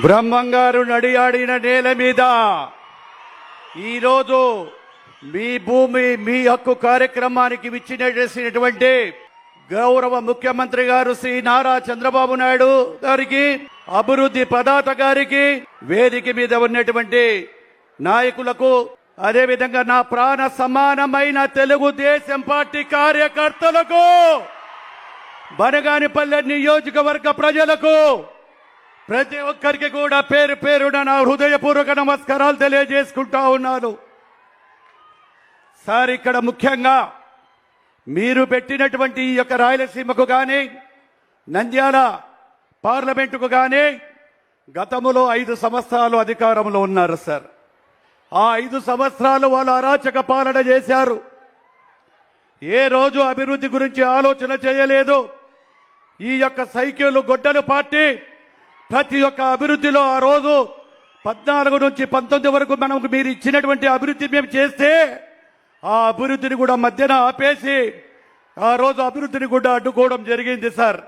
బ్రహ్మంగారు నడియాడిన నేల మీద ఈరోజు మీ భూమి మీ హక్కు కార్యక్రమానికి విచ్చినటువంటి గౌరవ ముఖ్యమంత్రి గారు శ్రీ నారా చంద్రబాబు నాయుడు గారికి, అభివృద్ధి ప్రదాత గారికి, వేదిక మీద ఉన్నటువంటి నాయకులకు, అదేవిధంగా నా ప్రాణ సమానమైన తెలుగుదేశం పార్టీ కార్యకర్తలకు, బనగానిపల్లె నియోజకవర్గ ప్రజలకు, ప్రతి ఒక్కరికి కూడా పేరు పేరున నా హృదయపూర్వక నమస్కారాలు తెలియజేసుకుంటా ఉన్నాను. సార్, ఇక్కడ ముఖ్యంగా మీరు పెట్టినటువంటి ఈ యొక్క రాయలసీమకు కానీ, నంద్యాల పార్లమెంటుకు కానీ గతంలో 5 సంవత్సరాలు అధికారంలో ఉన్నారు సార్. ఆ 5 సంవత్సరాలు వాళ్ళు అరాచక పాలన చేశారు. ఏ రోజు అభివృద్ధి గురించి ఆలోచన చేయలేదు. ఈ యొక్క సైకిల్ గొడ్డలు పార్టీ ప్రతి ఒక్క అభివృద్ధిలో ఆ రోజు 14 నుంచి 19 వరకు మనకు మీరు ఇచ్చినటువంటి అభివృద్ధి మేము చేస్తే ఆ అభివృద్ధిని కూడా మధ్యన ఆపేసి ఆ రోజు అభివృద్ధిని కూడా అడ్డుకోవడం జరిగింది సార్.